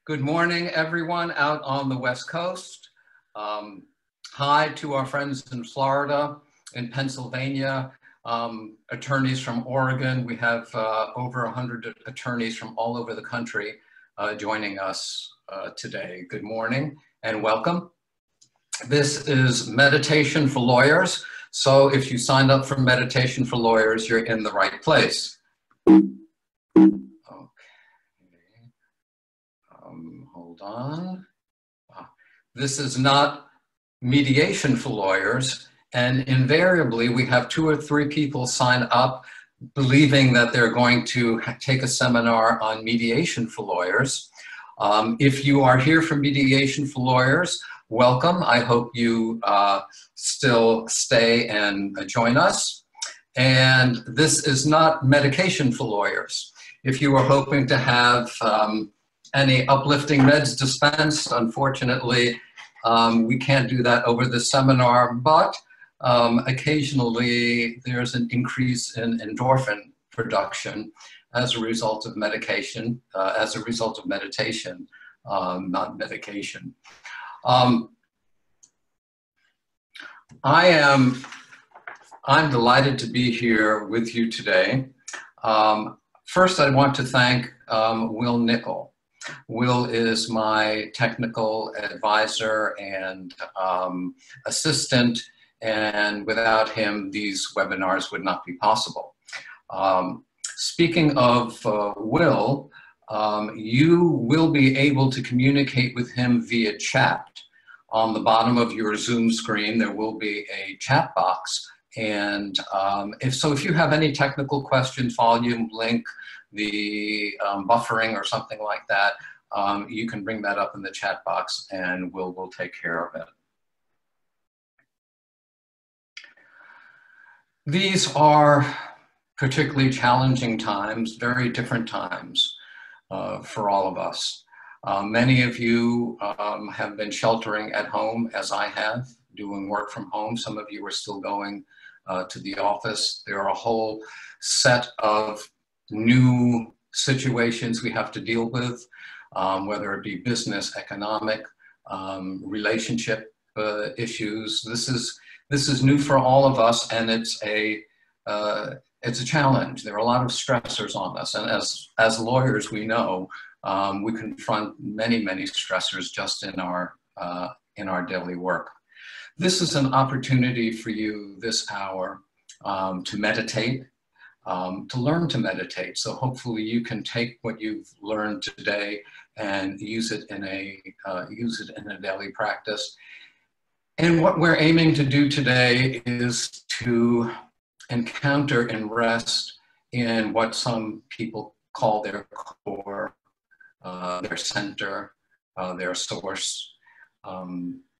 Good morning, everyone out on the West Coast. Hi to our friends in Florida, in Pennsylvania, attorneys from Oregon. We have over 100 attorneys from all over the country joining us today. Good morning and welcome. This is Meditation for Lawyers. So if you signed up for Meditation for Lawyers, you're in the right place. Hold on. This is not mediation for lawyers, and invariably we have 2 or 3 people sign up believing that they're going to take a seminar on mediation for lawyers. If you are here for mediation for lawyers, welcome. I hope you still stay and join us. And this is not medication for lawyers. If you are hoping to have any uplifting meds dispensed, unfortunately, we can't do that over the seminar, but occasionally there's an increase in endorphin production as a result of medication, as a result of meditation, not medication. I'm delighted to be here with you today. First, I want to thank Will Nickel. Will is my technical advisor and assistant, and without him, these webinars would not be possible. Speaking of Will, you will be able to communicate with him via chat. On the bottom of your Zoom screen, there will be a chat box. And if you have any technical questions, volume, link, the buffering or something like that, you can bring that up in the chat box and we'll take care of it. These are particularly challenging times, very different times for all of us. Many of you have been sheltering at home, as I have, doing work from home. Some of you are still going to the office. There are a whole set of new situations we have to deal with, whether it be business, economic, relationship issues. This is new for all of us, and it's a challenge. There are a lot of stressors on us, and as lawyers, we know we confront many stressors just in our daily work. This is an opportunity for you this hour to meditate, to learn to meditate. So hopefully you can take what you've learned today and use it in a daily practice. And what we're aiming to do today is to encounter and rest in what some people call their core, their center, their source.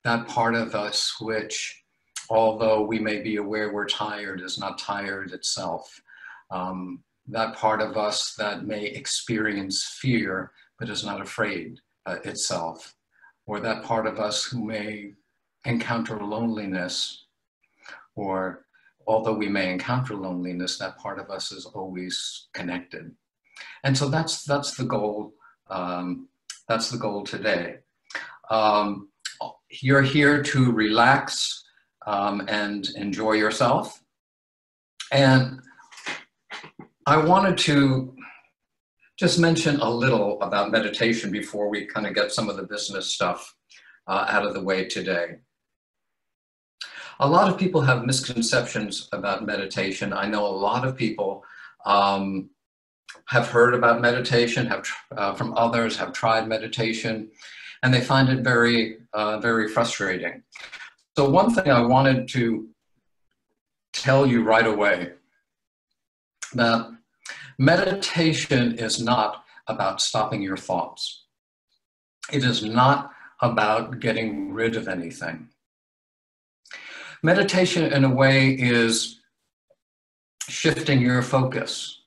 That part of us which, although we may be aware we're tired, is not tired itself. That part of us that may experience fear but is not afraid itself. Or that part of us who may encounter loneliness, or although we may encounter loneliness, that part of us is always connected. And so that's the goal. That's the goal today. You're here to relax and enjoy yourself. And I wanted to just mention a little about meditation before we kind of get some of the business stuff out of the way today. A lot of people have misconceptions about meditation. I know a lot of people have heard about meditation, from others, have tried meditation, and they find it very, very frustrating. So one thing I wanted to tell you right away, that meditation is not about stopping your thoughts. It is not about getting rid of anything. Meditation, in a way, is shifting your focus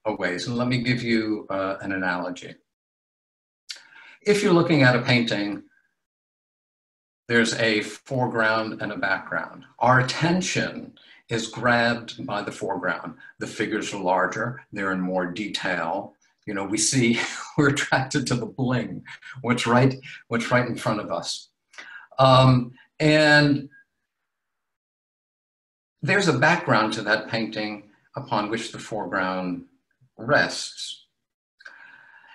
away. So let me give you an analogy. If you're looking at a painting, there's a foreground and a background. Our attention is grabbed by the foreground. The figures are larger, they're in more detail, You know, we see, we're attracted to the bling, what's right in front of us. And there's a background to that painting upon which the foreground rests.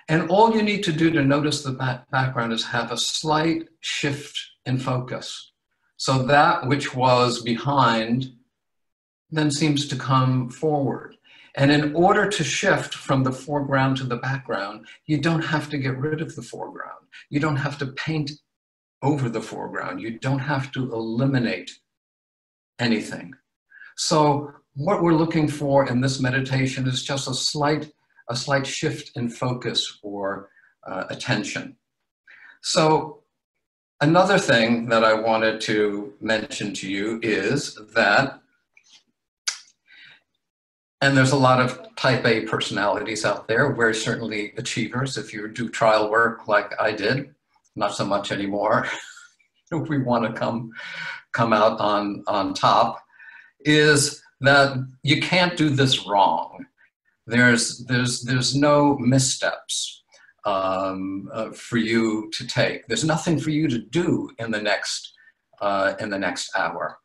And all you need to do to notice the background is have a slight shift in focus. So that which was behind then seems to come forward. And in order to shift from the foreground to the background, you don't have to get rid of the foreground. You don't have to paint over the foreground. You don't have to eliminate anything. So what we're looking for in this meditation is just a slight shift in focus or attention. So another thing that I wanted to mention to you is that, and there's a lot of type A personalities out there. We're certainly achievers. If you do trial work like I did, not so much anymore, if we want to come out on top, is that you can't do this wrong. There's no missteps for you to take. There's nothing for you to do in the next hour.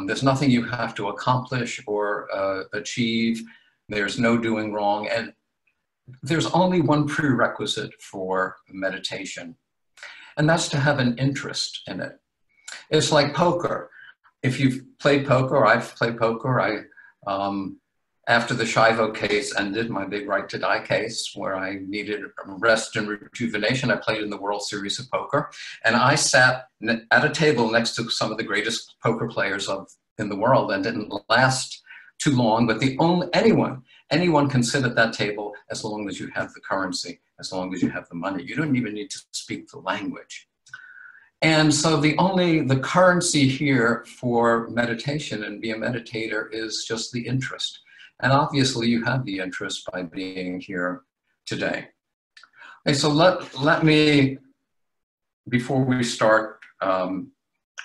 There's nothing you have to accomplish or achieve. There's no doing wrong. And there's only one prerequisite for meditation, and that's to have an interest in it. It's like poker. If you've played poker, or I've played poker, after the Schiavo case ended, my big right to die case, where I needed rest and rejuvenation, I played in the World Series of Poker. And I sat at a table next to some of the greatest poker players in the world, and didn't last too long, but anyone can sit at that table as long as you have the currency, as long as you have the money. You don't even need to speak the language. And so the currency here for meditation and be a meditator is just the interest. And obviously you have the interest by being here today. Okay, so let me, before we start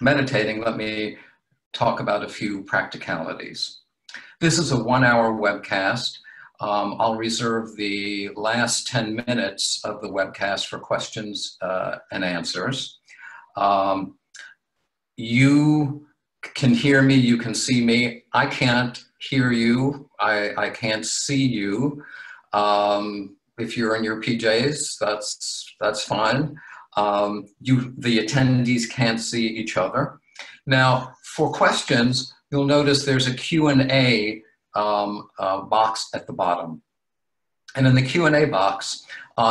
meditating, let me talk about a few practicalities. This is a 1-hour webcast. I'll reserve the last 10 minutes of the webcast for questions and answers. You can hear me, you can see me. I can't hear you, I can't see you. If you're in your PJs, that's fine. The attendees can't see each other. Now, for questions, you'll notice there's a Q&A box at the bottom. And in the Q&A box,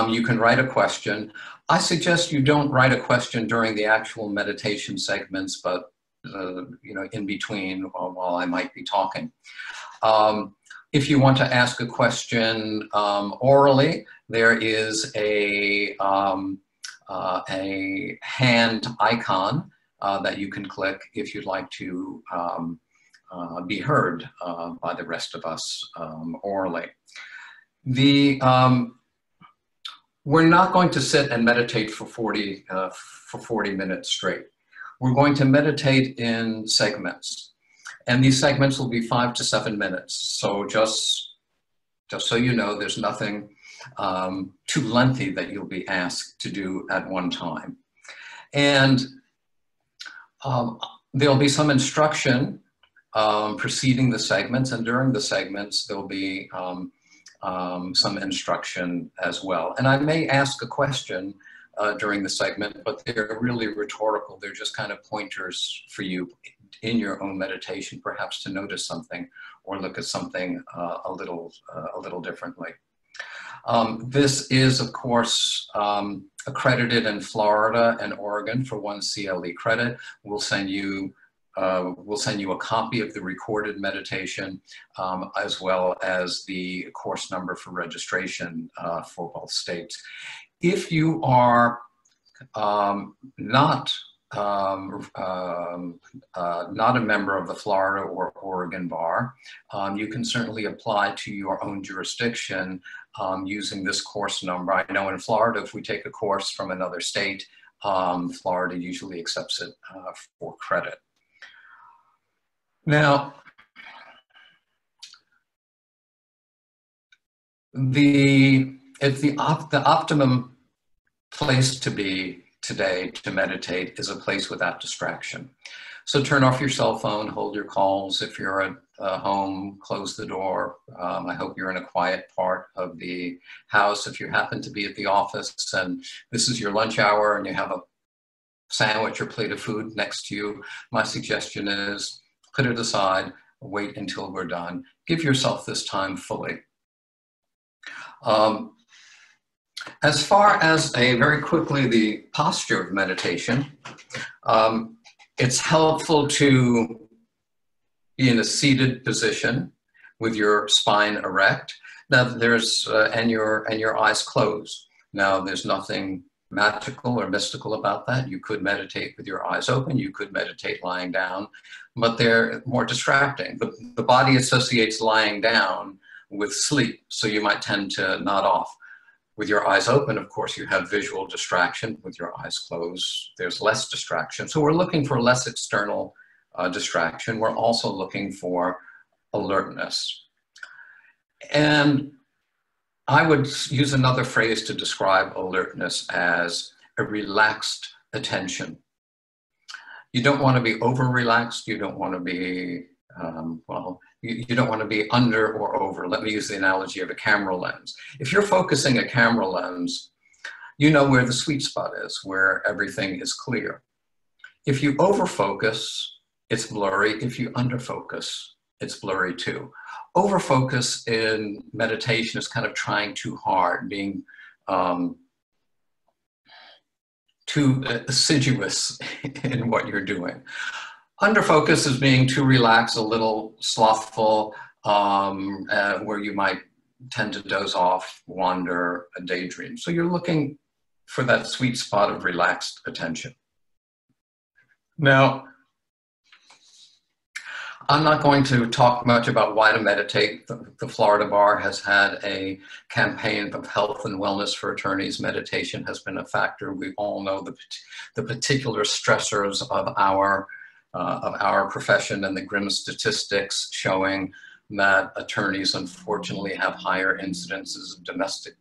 you can write a question. I suggest you don't write a question during the actual meditation segments, but in between while I might be talking. If you want to ask a question orally, there is a hand icon that you can click if you'd like to be heard by the rest of us orally. We're not going to sit and meditate for 40 minutes straight. We're going to meditate in segments, and these segments will be 5 to 7 minutes. So just so you know, there's nothing too lengthy that you'll be asked to do at one time. And there'll be some instruction preceding the segments, and during the segments, there'll be some instruction as well. And I may ask a question during the segment, but they're really rhetorical. They're just kind of pointers for you in your own meditation, perhaps to notice something or look at something a little differently. This is, of course, accredited in Florida and Oregon for 1 CLE credit. We'll send you a copy of the recorded meditation, as well as the course number for registration for both states. If you are not a member of the Florida or Oregon Bar, you can certainly apply to your own jurisdiction using this course number. I know in Florida, if we take a course from another state, Florida usually accepts it for credit. Now, The optimum place to be today to meditate is a place without distraction. So turn off your cell phone, hold your calls. If you're at home, close the door. I hope you're in a quiet part of the house. If you happen to be at the office and this is your lunch hour and you have a sandwich or plate of food next to you, my suggestion is put it aside, wait until we're done. Give yourself this time fully. As far as very quickly, the posture of meditation, it's helpful to be in a seated position with your spine erect. Now there's, and your eyes closed. Now there's nothing magical or mystical about that. You could meditate with your eyes open, you could meditate lying down, but they're more distracting. The body associates lying down with sleep, so you might tend to nod off. With your eyes open, of course, you have visual distraction. With your eyes closed, there's less distraction. So we're looking for less external distraction. We're also looking for alertness. And I would use another phrase to describe alertness as a relaxed attention. You don't want to be over-relaxed. You don't want to be, you don't want to be under or over. Let me use the analogy of a camera lens. If you're focusing a camera lens, you know where the sweet spot is, where everything is clear. If you over-focus, it's blurry. If you under-focus, it's blurry too. Over-focus in meditation is kind of trying too hard, being too assiduous in what you're doing. Under-focus is being too relaxed, a little slothful, where you might tend to doze off, wander, daydream. So you're looking for that sweet spot of relaxed attention. Now, I'm not going to talk much about why to meditate. The Florida Bar has had a campaign of health and wellness for attorneys. Meditation has been a factor. We all know the particular stressors of our profession and the grim statistics showing that attorneys unfortunately have higher incidences of domestic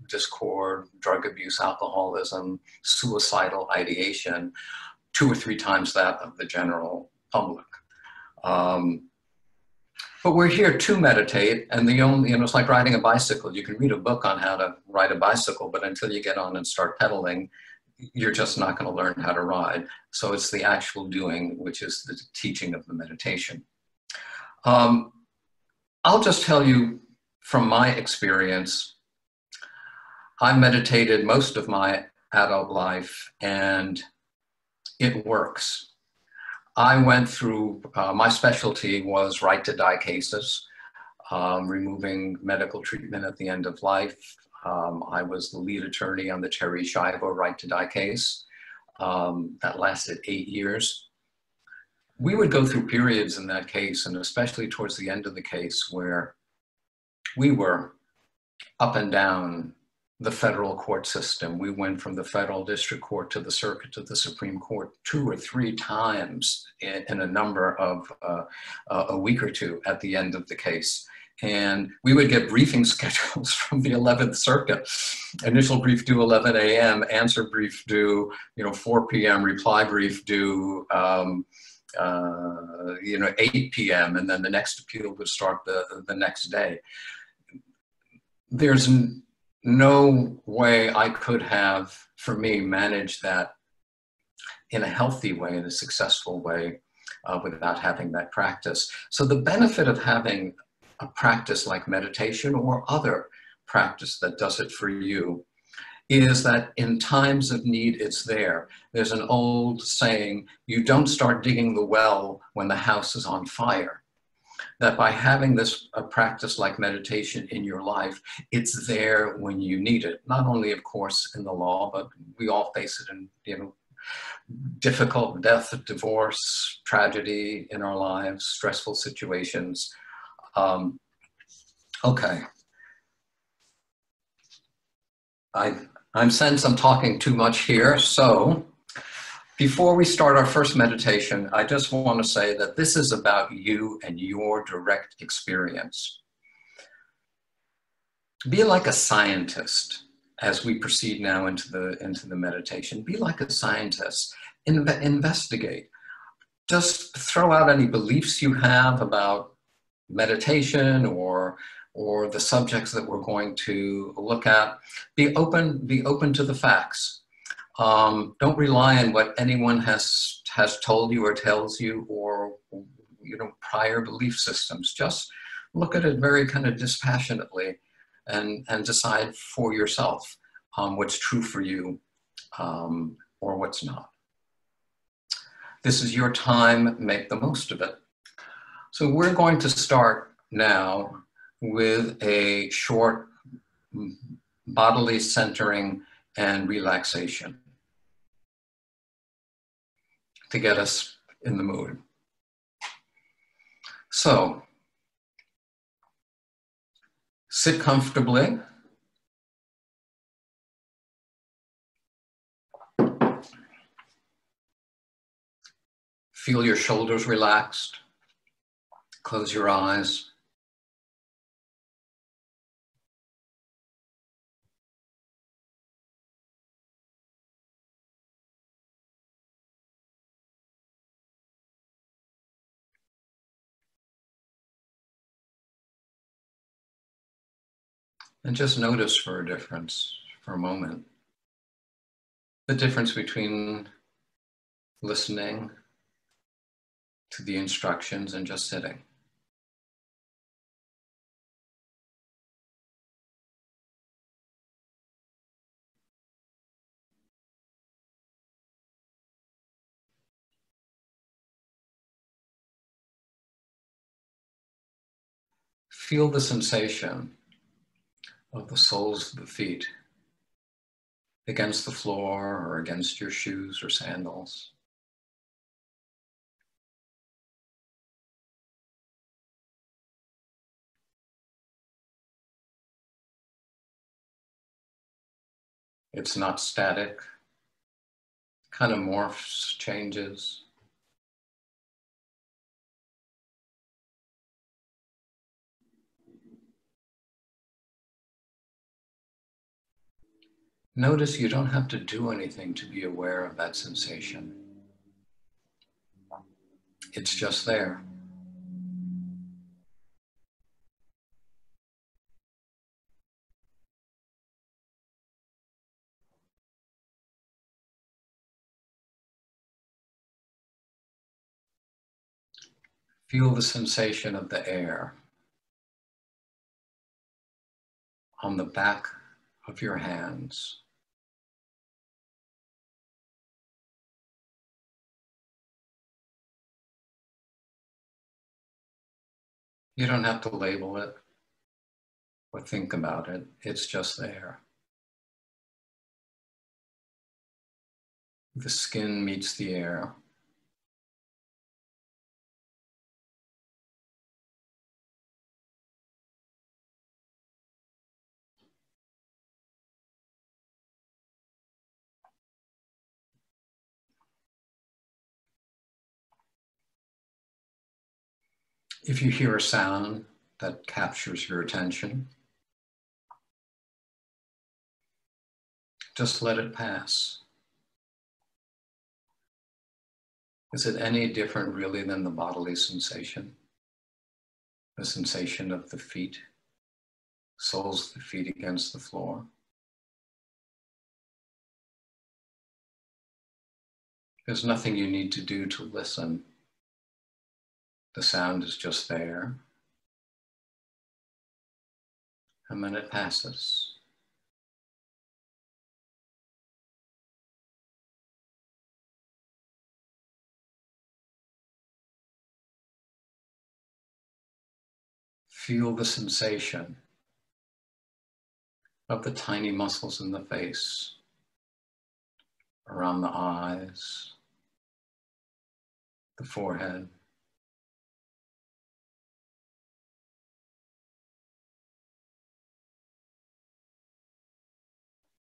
discord, drug abuse, alcoholism, suicidal ideation, 2 or 3 times that of the general public. But we're here to meditate, and it's like riding a bicycle. You can read a book on how to ride a bicycle, but until you get on and start pedaling, you're just not going to learn how to ride. So it's the actual doing, which is the teaching of the meditation. I'll just tell you from my experience, I meditated most of my adult life, and it works. I went through, my specialty was right to die cases, removing medical treatment at the end of life. I was the lead attorney on the Terri Schiavo right to die case. That lasted 8 years. We would go through periods in that case, and especially towards the end of the case, where we were up and down the federal court system. We went from the federal district court to the circuit to the Supreme Court 2 or 3 times in a number of a week or 2 at the end of the case. And we would get briefing schedules from the 11th Circuit. Initial brief due 11 a.m., answer brief due 4 p.m., reply brief due 8 p.m., and then the next appeal would start the next day. There's no way I could have, for me, managed that in a healthy way, in a successful way, without having that practice. So the benefit of having a practice like meditation or other practice that does it for you is that in times of need, it's there. There's an old saying, you don't start digging the well when the house is on fire. That by having this practice like meditation in your life, it's there when you need it. Not only, of course, in the law, but we all face it in, difficult death, divorce, tragedy in our lives, stressful situations. Okay. I'm sense I'm talking too much here, so before we start our first meditation, I just want to say that this is about you and your direct experience. Be like a scientist as we proceed now into the meditation. Be like a scientist. Investigate. Just throw out any beliefs you have about meditation or the subjects that we're going to look at. Be open to the facts. Don't rely on what anyone has told you or tells you, or prior belief systems. Just look at it very kind of dispassionately and decide for yourself what's true for you or what's not. This is your time, make the most of it. So we're going to start now with a short bodily centering and relaxation to get us in the mood. So, sit comfortably. Feel your shoulders relaxed. Close your eyes. And just notice for a difference, for a moment, the difference between listening to the instructions and just sitting. Feel the sensation of the soles of the feet against the floor or against your shoes or sandals. It's not static, kind of morphs, changes. Notice you don't have to do anything to be aware of that sensation. It's just there. Feel the sensation of the air on the back of your hands. You don't have to label it or think about it. It's just there. The skin meets the air. If you hear a sound that captures your attention, just let it pass. Is it any different really than the bodily sensation? The sensation of the feet, soles of the feet against the floor? There's nothing you need to do to listen. The sound is just there. And then it passes. Feel the sensation of the tiny muscles in the face, around the eyes, the forehead.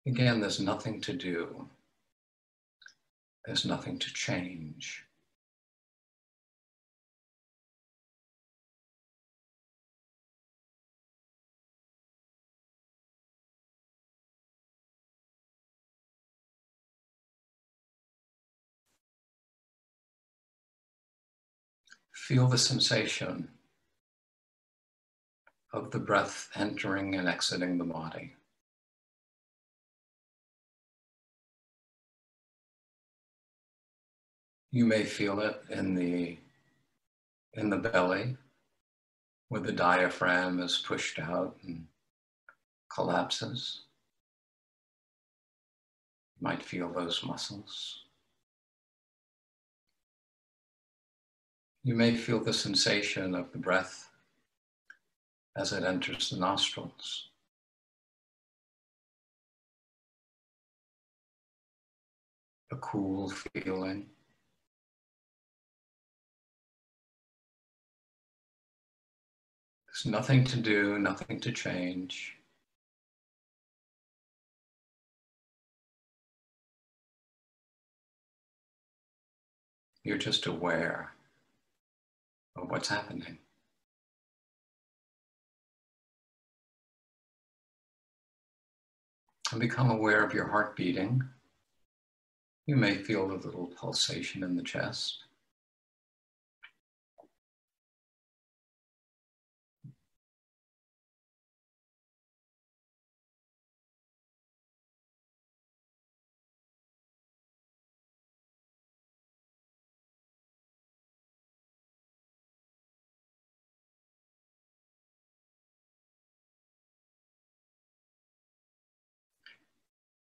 Again, there's nothing to do. There's nothing to change. Feel the sensation of the breath entering and exiting the body. You may feel it in the belly, where the diaphragm is pushed out and collapses. You might feel those muscles. You may feel the sensation of the breath as it enters the nostrils. A cool feeling. There's nothing to do, nothing to change. You're just aware of what's happening. And become aware of your heart beating. You may feel a little pulsation in the chest.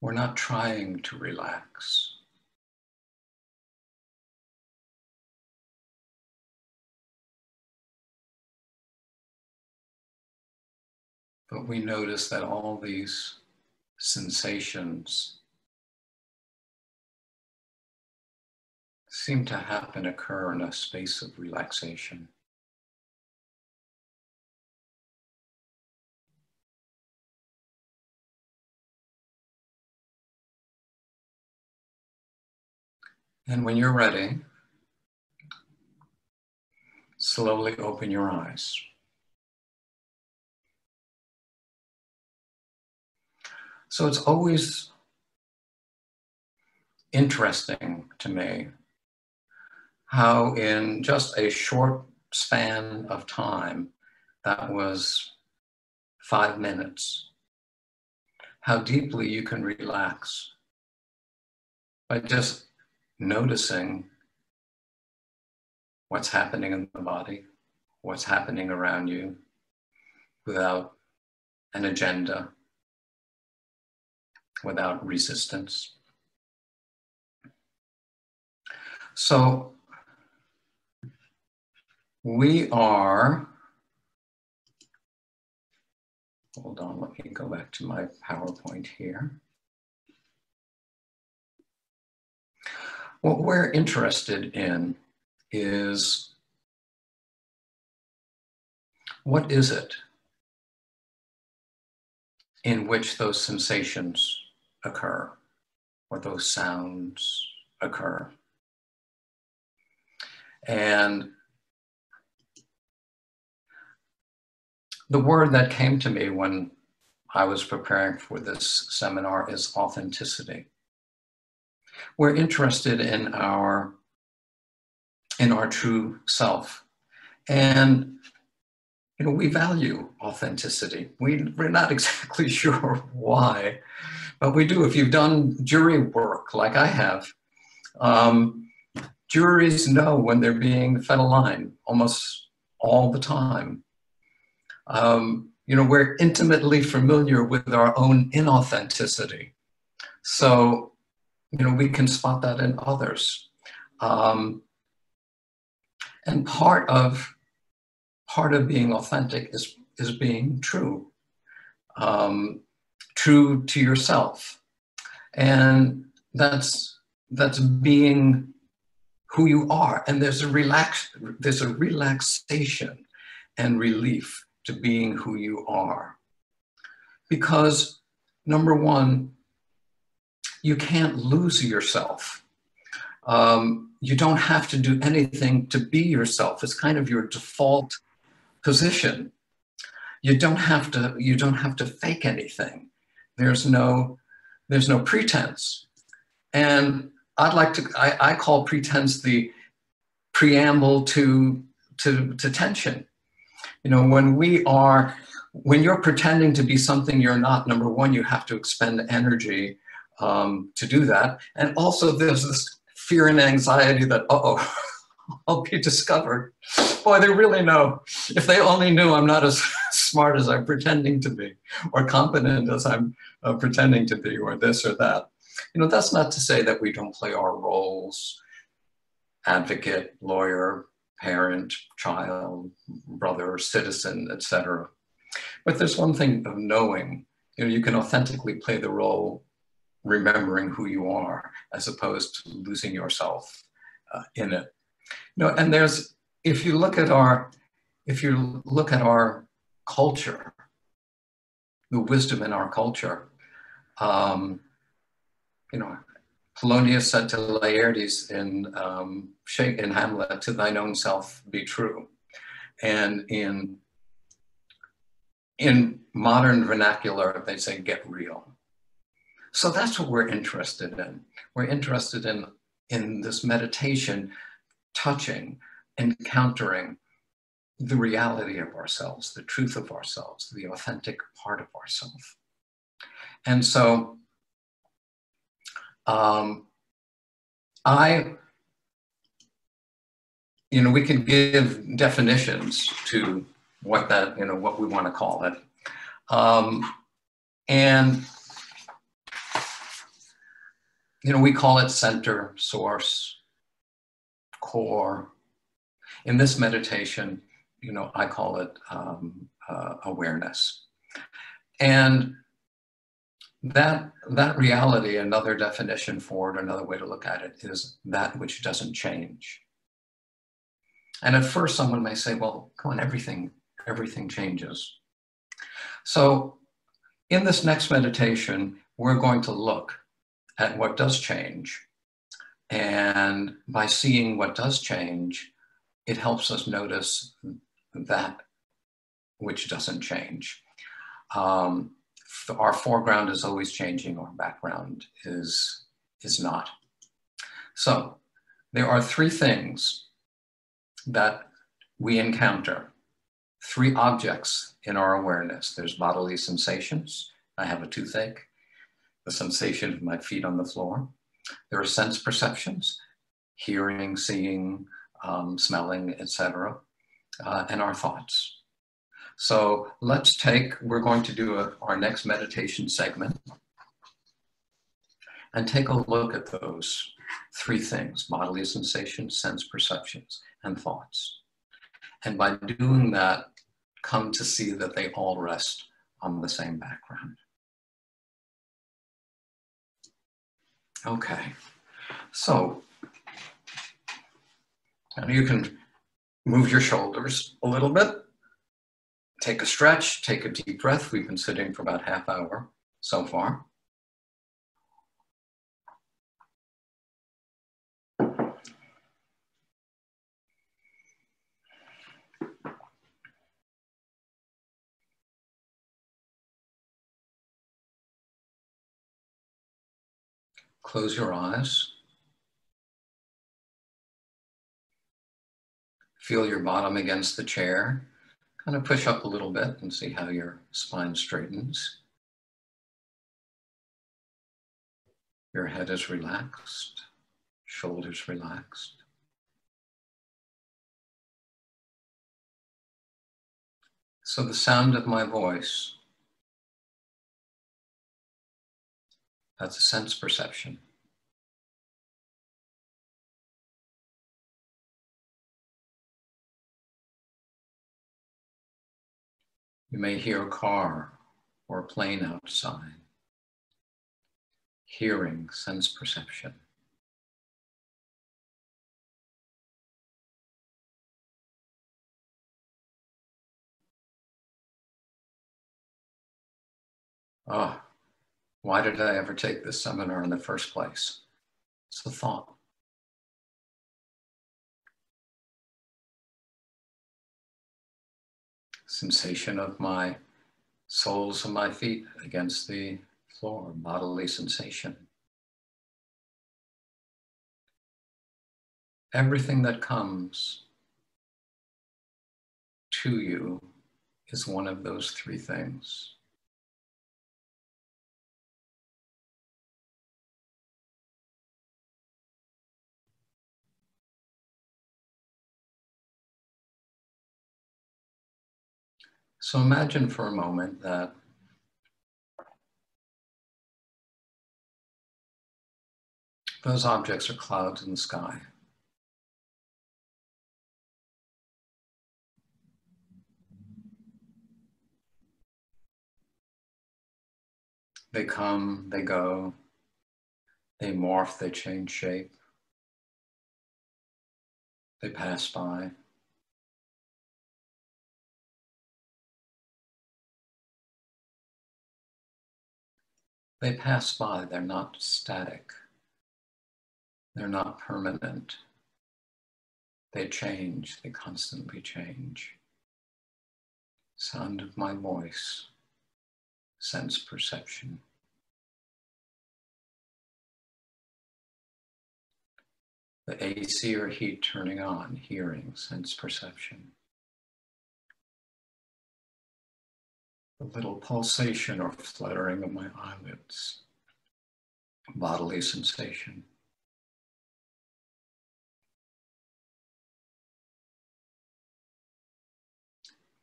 We're not trying to relax. But we notice that all these sensations seem to happen, occur in a space of relaxation. And when you're ready, slowly open your eyes. So it's always interesting to me how in just a short span of time, that was 5 minutes, how deeply you can relax by just noticing what's happening in the body, what's happening around you, without an agenda, without resistance. So we are, hold on, let me go back to my PowerPoint here. What we're interested in is, what is it in which those sensations occur, or those sounds occur? And the word that came to me when I was preparing for this seminar is authenticity. We're interested in our true self. And we value authenticity. We're not exactly sure why, but we do. If you've done jury work like I have, juries know when they're being fed a line almost all the time. We're intimately familiar with our own inauthenticity. So, we can spot that in others. And part of being authentic is being true, true to yourself. And that's being who you are. And there's a relaxation and relief to being who you are. Because number one, you can't lose yourself. You don't have to do anything to be yourself. It's kind of your default position. You don't have to fake anything. There's no pretense. And I call pretense the preamble to tension. You know, when you're pretending to be something you're not, number one, you have to expend energy to do that. And also there's this fear and anxiety that, uh-oh, I'll be discovered. Boy, they really know. If they only knew I'm not as smart as I'm pretending to be, or competent as I'm pretending to be, or this or that. You know, that's not to say that we don't play our roles: advocate, lawyer, parent, child, brother, citizen, etc. But there's one thing of knowing, you know, you can authentically play the role remembering who you are, as opposed to losing yourself in it. You know, and there's, if you look at our culture, the wisdom in our culture, you know, Polonius said to Laertes in Hamlet, "To thine own self be true." And in modern vernacular, they say, "Get real." So that's what we're interested in. We're interested in this meditation, touching, encountering the reality of ourselves, the truth of ourselves, the authentic part of ourselves. And so you know, we can give definitions to what that, you know, what we want to call it. And, you know, we call it center, source, core. In this meditation, you know, I call it awareness. And that reality, another definition for it, another way to look at it, is that which doesn't change. And at first someone may say, well, come on, everything changes. So in this next meditation, we're going to look at what does change. And by seeing what does change, it helps us notice that which doesn't change. Our foreground is always changing, our background is not. So there are three things that we encounter, three objects in our awareness. There's bodily sensations. I have a toothache, the sensation of my feet on the floor. There are sense perceptions, hearing, seeing, smelling, etc., and our thoughts. So we're going to do our next meditation segment and take a look at those three things: bodily sensations, sense perceptions, and thoughts. And by doing that, come to see that they all rest on the same background. Okay, so now you can move your shoulders a little bit, take a stretch, take a deep breath. We've been sitting for about half hour so far. Close your eyes. Feel your bottom against the chair. Kind of push up a little bit and see how your spine straightens. Your head is relaxed, shoulders relaxed. So the sound of my voice, that's a sense perception. You may hear a car or a plane outside. Hearing, sense perception. Oh, why did I ever take this seminar in the first place? It's a thought. Sensation of my soles of my feet against the floor, bodily sensation. Everything that comes to you is one of those three things. So imagine for a moment that those objects are clouds in the sky. They come, they go, they morph, they change shape, they pass by. They pass by, they're not static. They're not permanent. They change, they constantly change. Sound of my voice, sense perception. The AC or heat turning on, hearing, sense perception. The little pulsation or fluttering of my eyelids, bodily sensation.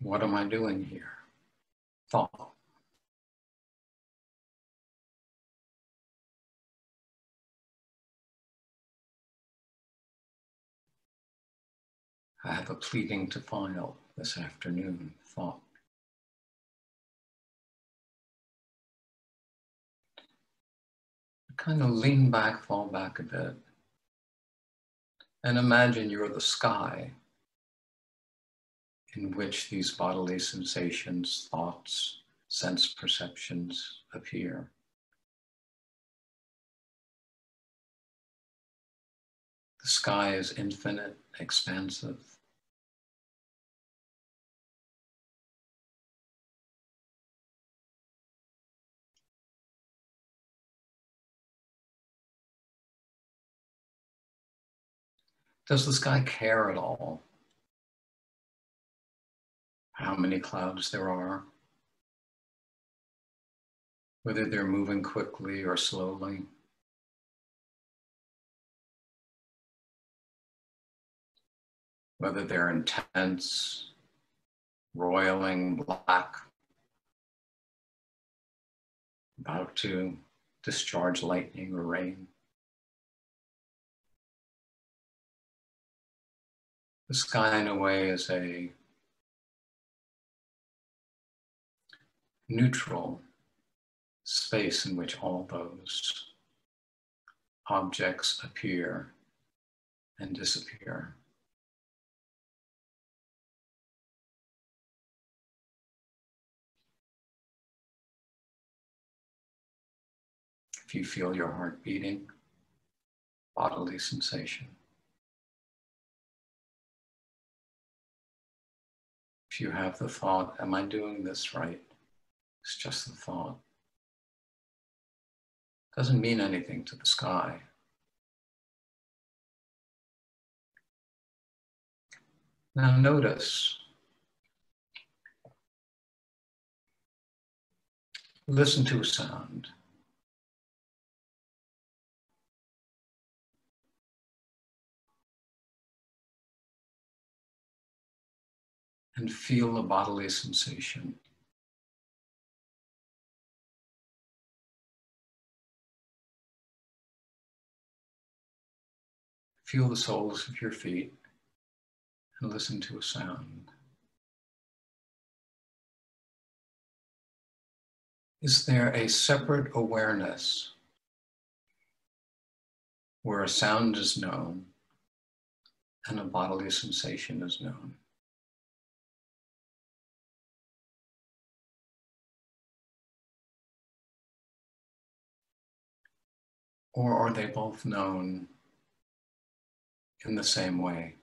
What am I doing here? Thought. I have a pleading to file this afternoon, thought. Kind of lean back, fall back a bit, and imagine you're the sky in which these bodily sensations, thoughts, sense perceptions appear. The sky is infinite, expansive. Does the sky care at all how many clouds there are? Whether they're moving quickly or slowly? Whether they're intense, roiling black, about to discharge lightning or rain? The sky, in a way, is a neutral space in which all those objects appear and disappear. If you feel your heart beating, bodily sensation. If you have the thought, am I doing this right? It's just the thought. Doesn't mean anything to the sky. Now notice, listen to a sound. And feel a bodily sensation. Feel the soles of your feet and listen to a sound. Is there a separate awareness where a sound is known and a bodily sensation is known? Or are they both known in the same way?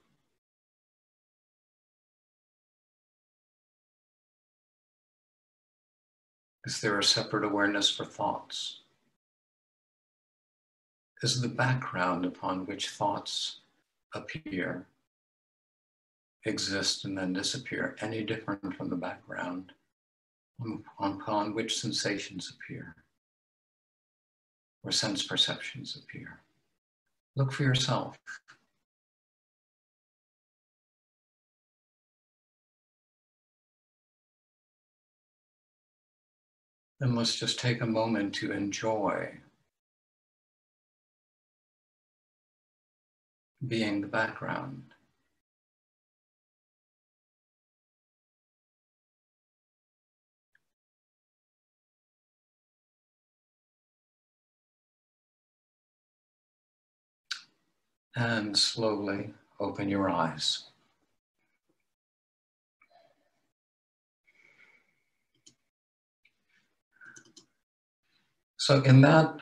Is there a separate awareness for thoughts? Is the background upon which thoughts appear, exist, and then disappear, any different from the background upon which sensations appear or sense perceptions appear? Look for yourself. And let's just take a moment to enjoy being the background. And slowly open your eyes. So in that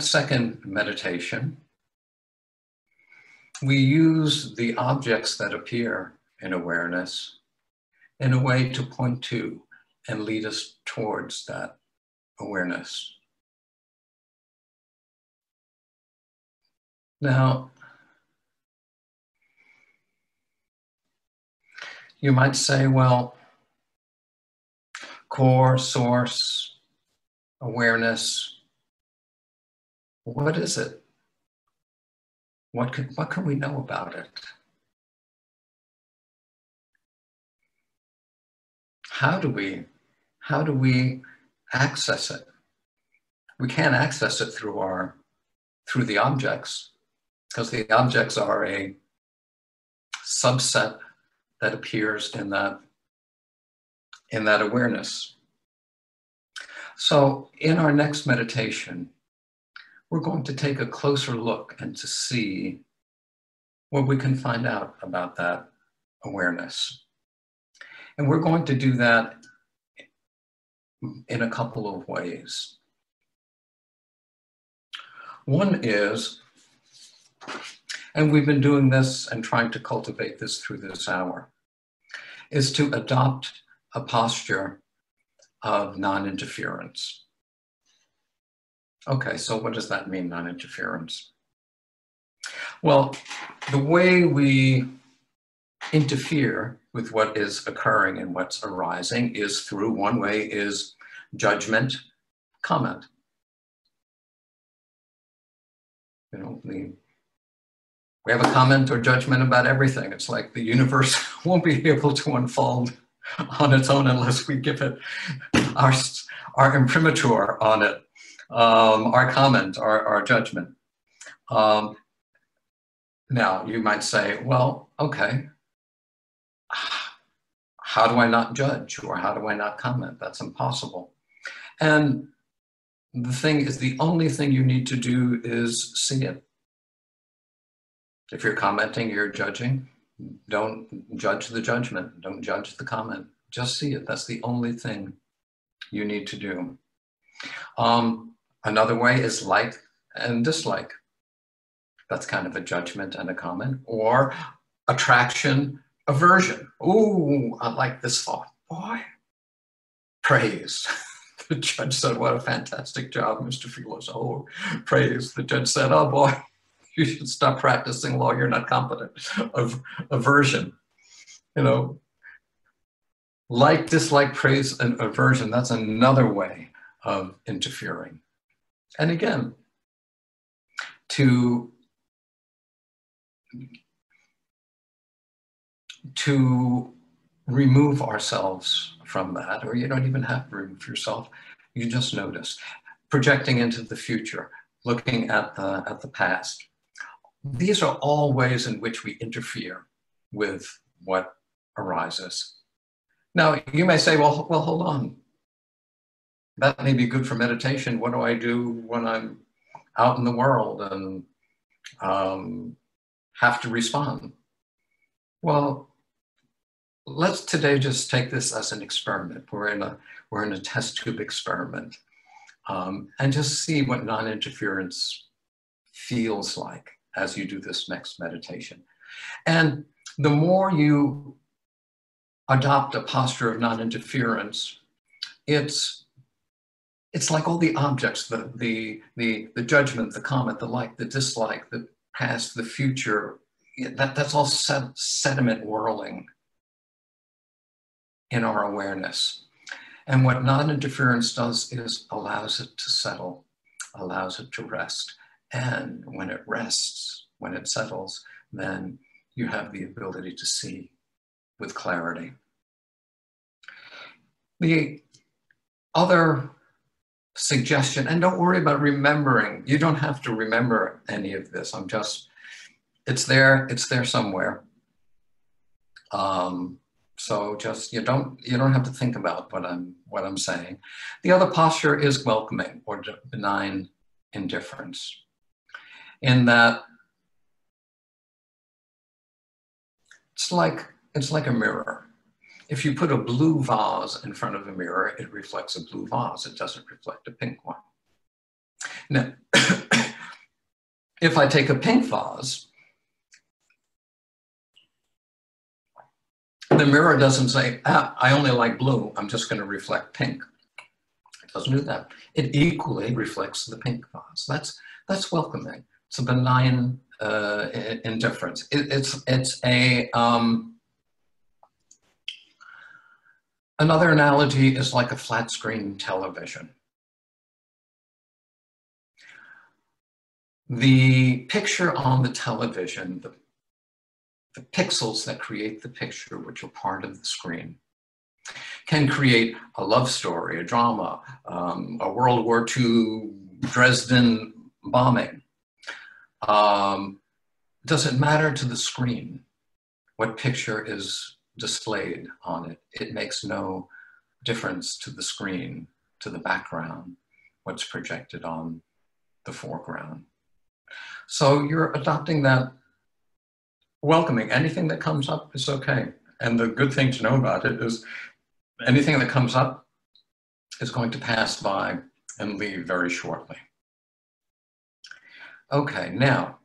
second meditation, we use the objects that appear in awareness in a way to point to and lead us towards that awareness. Now, you might say, well, core, source, awareness, what is it? What can we know about it? How do we access it? We can't access it through the objects, because the objects are a subset that appears in that awareness. So in our next meditation, we're going to take a closer look and to see what we can find out about that awareness. And we're going to do that in a couple of ways. One is, and we've been doing this and trying to cultivate this through this hour, is to adopt a posture of non-interference. Okay, so what does that mean, non-interference? Well, the way we interfere with what is occurring and what's arising is through, one way is judgment, comment. You know, we have a comment or judgment about everything. It's like the universe won't be able to unfold on its own unless we give it our imprimatur on it, our comment, our judgment. Now, you might say, well, okay, how do I not judge, or how do I not comment? That's impossible. And the thing is, the only thing you need to do is see it. If you're commenting, you're judging, don't judge the judgment, don't judge the comment, just see it. That's the only thing you need to do. Another way is like and dislike. That's kind of a judgment and a comment. Or attraction, aversion. Ooh, I like this thought. Boy, praise. The judge said, what a fantastic job, Mr. Felos. Oh, praise. The judge said, oh boy, you should stop practicing law. You're not competent. Of aversion, you know, like, dislike, praise, and aversion. That's another way of interfering. And again, to remove ourselves from that, or you don't even have to remove yourself, you just notice. Projecting into the future, looking at the past. These are all ways in which we interfere with what arises. Now, you may say, well, hold on. That may be good for meditation. What do I do when I'm out in the world and have to respond? Well, let's today just take this as an experiment. We're in a test tube experiment, and just see what non-interference feels like as you do this next meditation. And the more you adopt a posture of non-interference, it's it's like all the objects, the judgment, the comment, the like, the dislike, the past, the future, that's all sediment whirling in our awareness. And what non-interference does is allows it to settle, allows it to rest. And when it rests, when it settles, then you have the ability to see with clarity. The other suggestion, and don't worry about remembering. You don't have to remember any of this. It's there somewhere. So just, you don't have to think about what I'm saying. The other posture is welcoming or benign indifference, in that it's like a mirror. If you put a blue vase in front of a mirror, it reflects a blue vase. It doesn't reflect a pink one. Now, if I take a pink vase, the mirror doesn't say, I only like blue, I'm just going to reflect pink. It doesn't do that. It equally reflects the pink vase. That's welcoming. It's a benign indifference. It's a, another analogy is like a flat screen television. The picture on the television, the pixels that create the picture, which are part of the screen, can create a love story, a drama, a World War II Dresden bombing. Does it matter to the screen what picture is displayed on it? It makes no difference to the screen, to the background, what's projected on the foreground. So you're adopting that welcoming. Anything that comes up is okay. And the good thing to know about it is anything that comes up is going to pass by and leave very shortly. Okay, now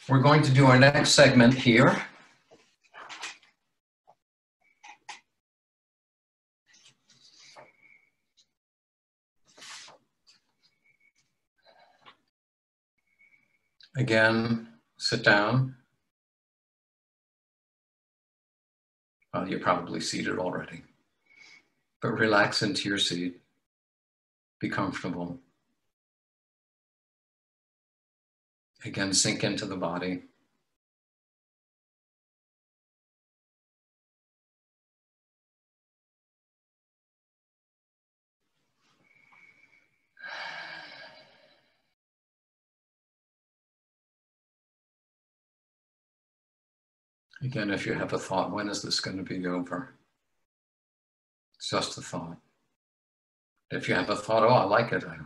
we're going to do our next segment here. Again, sit down. Well, you're probably seated already, but relax into your seat. Be comfortable. Again, sink into the body. Again, if you have a thought, when is this going to be over? It's just a thought. If you have a thought, oh, I like it, I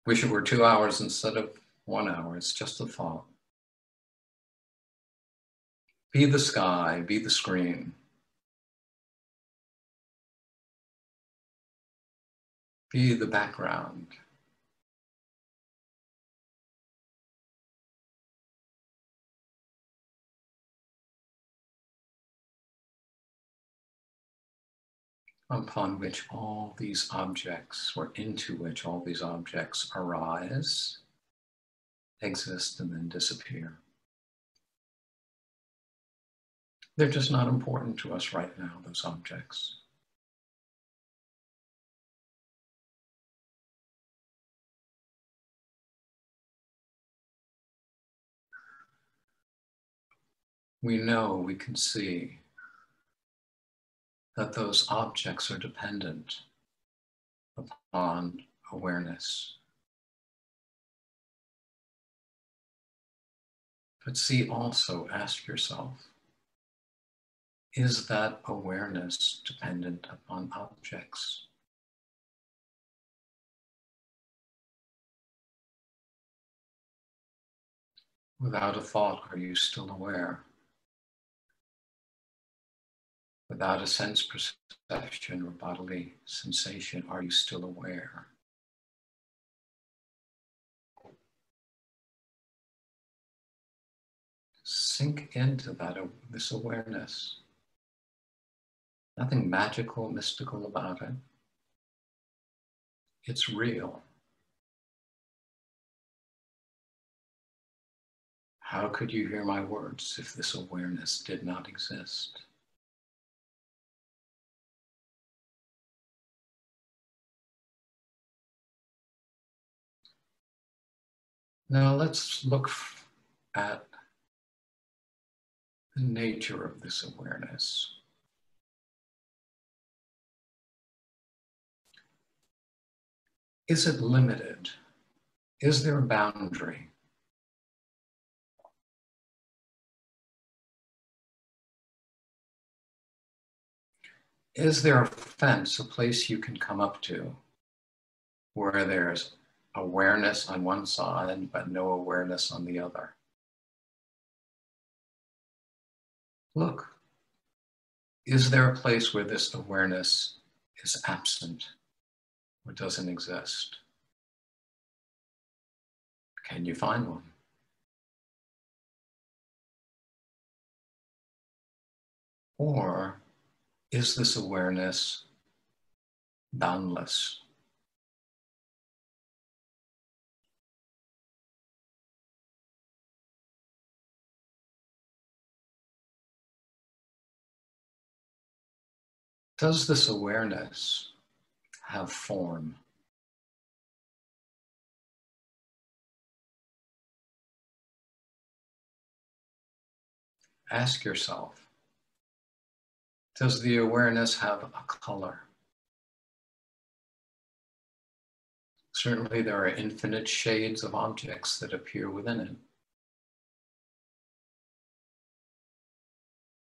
wish it were 2 hours instead of 1 hour, it's just a thought. Be the sky, be the screen. Be the background. Upon which all these objects, or into which all these objects arise, exist, and then disappear. They're just not important to us right now, those objects. We know, we can see that those objects are dependent upon awareness. But see also, ask yourself, is that awareness dependent upon objects? Without a thought, are you still aware? Without a sense perception or bodily sensation, are you still aware? Sink into that, this awareness. Nothing magical, mystical about it. It's real. How could you hear my words if this awareness did not exist? Now let's look at the nature of this awareness. Is it limited? Is there a boundary? Is there a fence, a place you can come up to where there's awareness on one side but no awareness on the other? Look, is there a place where this awareness is absent or doesn't exist? Can you find one? Or is this awareness boundless? Does this awareness have form? Ask yourself, does the awareness have a color? Certainly there are infinite shades of objects that appear within it.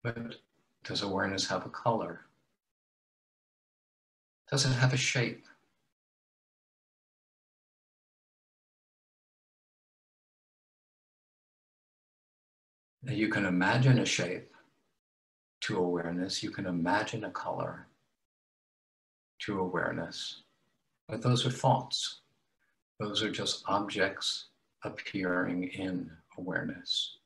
But does awareness have a color? Does it have a shape? Now you can imagine a shape to awareness. You can imagine a color to awareness. But those are thoughts. Those are just objects appearing in awareness.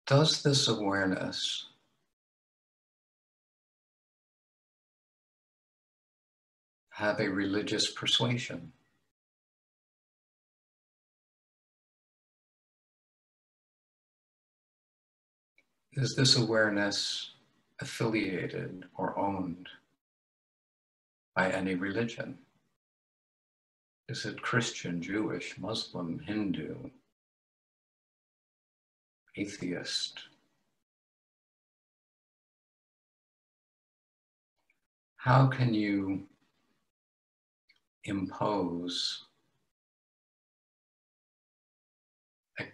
Does this awareness have a religious persuasion? Is this awareness affiliated or owned by any religion? Is it Christian, Jewish, Muslim, Hindu, atheist? How can you impose a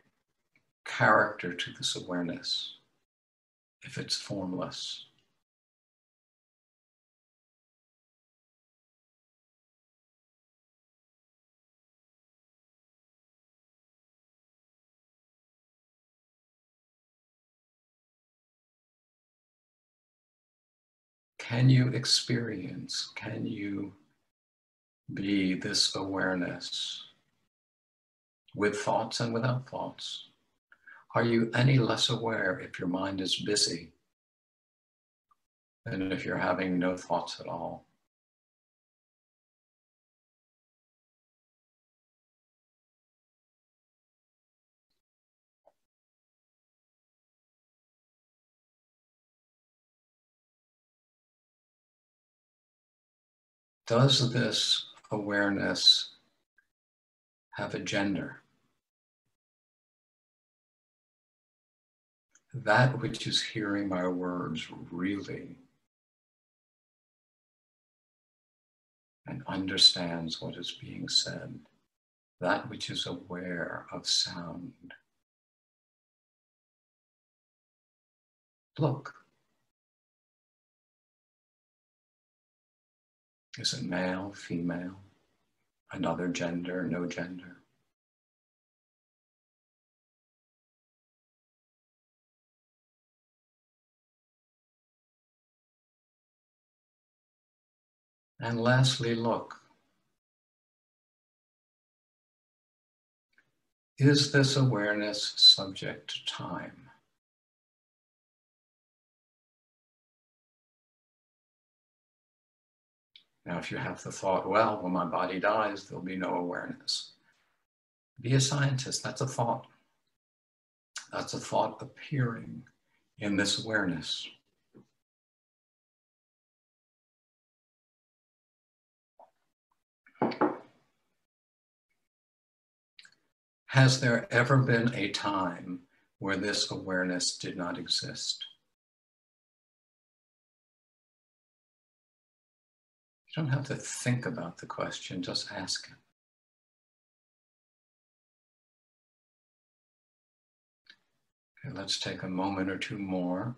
character to this awareness if it's formless? Can you experience, can you be this awareness with thoughts and without thoughts? Are you any less aware if your mind is busy than if you're having no thoughts at all? Does this awareness have a gender? That which is hearing my words really and understands what is being said, that which is aware of sound. Look, is it male, female, another gender, no gender? And lastly, look, Is this awareness subject to time? Now, if you have the thought, well, when my body dies, there'll be no awareness. Be a scientist, that's a thought. That's a thought appearing in this awareness. Has there ever been a time where this awareness did not exist? You don't have to think about the question, just ask it. Okay, let's take a moment or two more.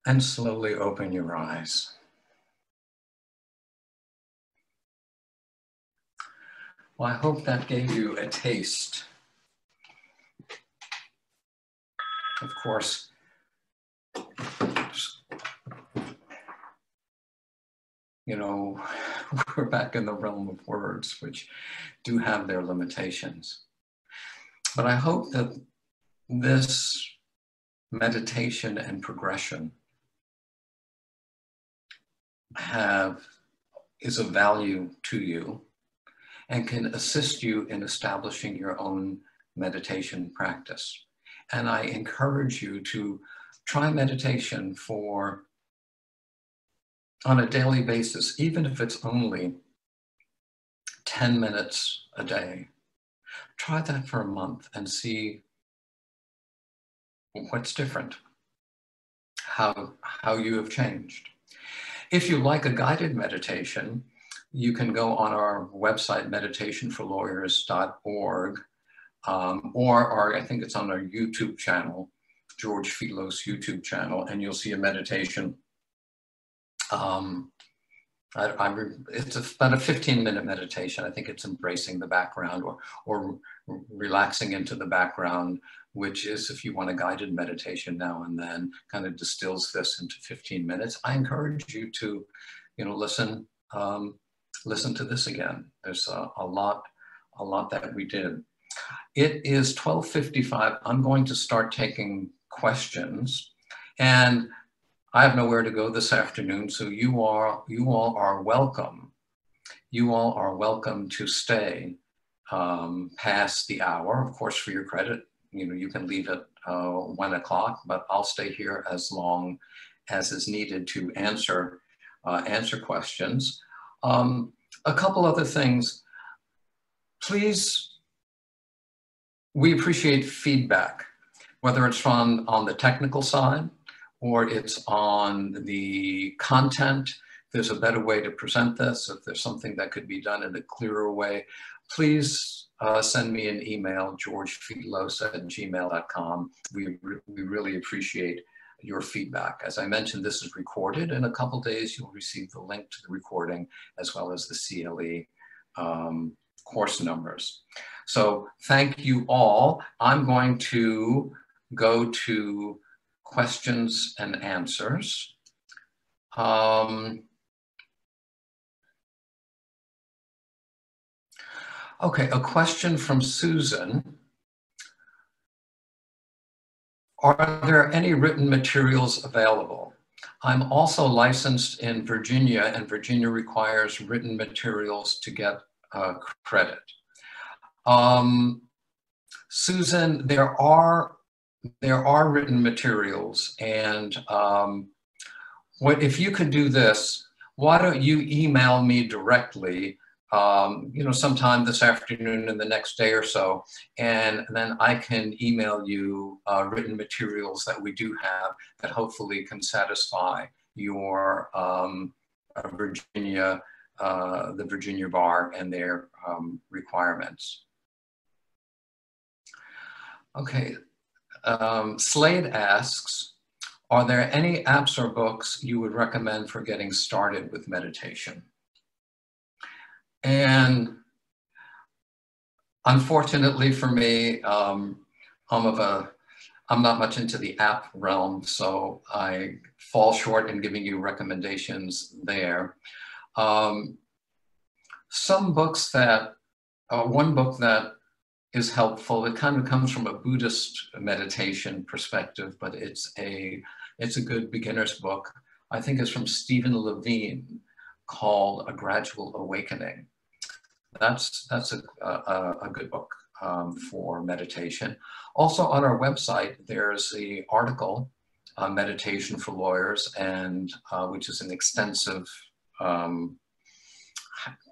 And slowly open your eyes. Well, I hope that gave you a taste. Of course, you know, we're back in the realm of words, which do have their limitations. But I hope that this meditation and progression is of value to you and can assist you in establishing your own meditation practice. And I encourage you to try meditation on a daily basis, even if it's only 10 minutes a day. Try that for a month and see what's different, how you have changed. If you like a guided meditation, you can go on our website, meditationforlawyers.org, or I think it's on our YouTube channel, George Felos YouTube channel, and you'll see a meditation. It's about a 15-minute meditation. I think it's embracing the background or relaxing into the background, which is, if you want a guided meditation now and then, kind of distills this into 15 minutes. I encourage you to, listen to this again. There's a lot that we did. It is 12:55. I'm going to start taking questions, and I have nowhere to go this afternoon, so you all are welcome. You all are welcome to stay past the hour. Of course, for your credit, you can leave at 1 o'clock, but I'll stay here as long as is needed to answer questions. A couple other things. Please, we appreciate feedback, whether it's on the technical side or it's on the content. If there's a better way to present this, if there's something that could be done in a clearer way, please send me an email, georgefelos@gmail.com. We really appreciate your feedback. As I mentioned, this is recorded. In a couple days, you'll receive the link to the recording as well as the CLE course numbers. So thank you all. I'm going to go to questions and answers. Okay, a question from Susan. Are there any written materials available? I'm also licensed in Virginia, and Virginia requires written materials to get credit. Susan, there are written materials, and if you could do this, why don't you email me directly, sometime this afternoon and the next day or so, and then I can email you written materials that we do have that hopefully can satisfy your the Virginia Bar and their requirements. Okay, Slade asks, are there any apps or books you would recommend for getting started with meditation? And unfortunately for me, I'm not much into the app realm, so I fall short in giving you recommendations there. Some books that, one book that is helpful, it kind of comes from a Buddhist meditation perspective, but it's a good beginner's book. I think it's from Stephen Levine, called A Gradual Awakening. That's a good book for meditation. Also on our website, there's the article, Meditation for Lawyers, and which is an extensive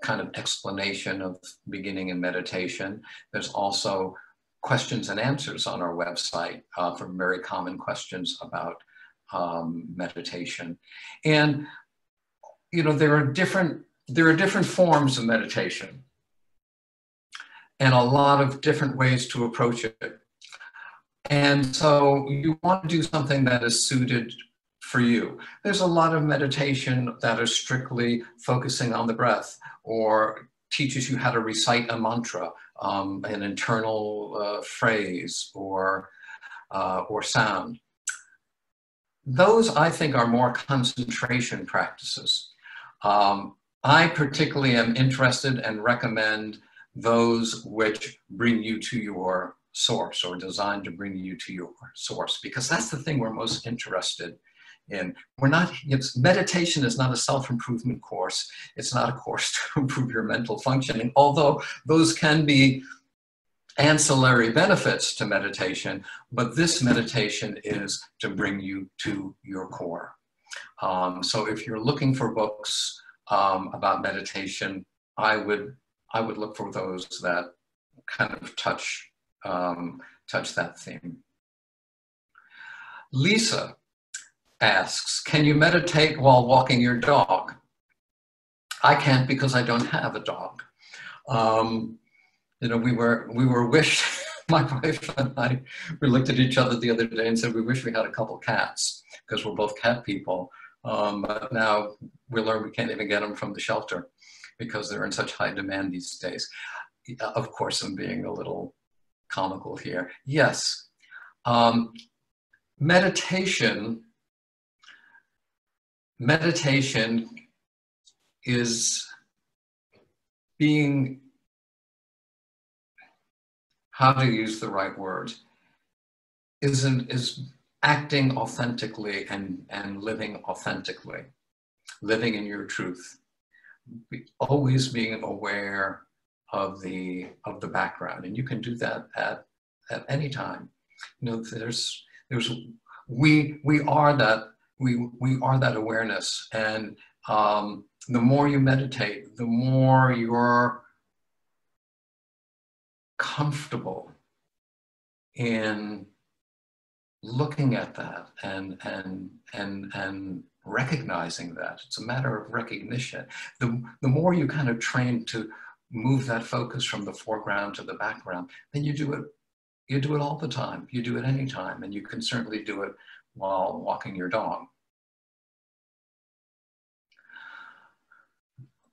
kind of explanation of beginning in meditation. There's also questions and answers on our website for very common questions about meditation. And, you know, there are different forms of meditation and a lot of different ways to approach it. And so you want to do something that is suited for you. There's a lot of meditation that is strictly focusing on the breath, or teaches you how to recite a mantra, an internal phrase or sound. Those, I think, are more concentration practices. I particularly am interested and recommend those which bring you to your source, or designed to bring you to your source, because that's the thing we're most interested in. Meditation is not a self-improvement course. It's not a course to improve your mental functioning, although those can be ancillary benefits to meditation, but this meditation is to bring you to your core. So if you're looking for books about meditation, I would look for those that kind of touch that theme. Lisa asks, can you meditate while walking your dog? I can't, because I don't have a dog. You know, we were wished, my wife and I, we looked at each other the other day and said, we wish we had a couple cats, because we're both cat people. But now we learn we can't even get them from the shelter because they're in such high demand these days. Of course, I'm being a little comical here. Yes, meditation is being, how to use the right words, is acting authentically and living authentically, living in your truth, always being aware of the background. And you can do that at any time. You know, we are that awareness, and the more you meditate, the more you're comfortable in looking at that and recognizing that. It's a matter of recognition. The more you kind of train to move that focus from the foreground to the background, then you do it all the time. You do it anytime, and you can certainly do it while walking your dog.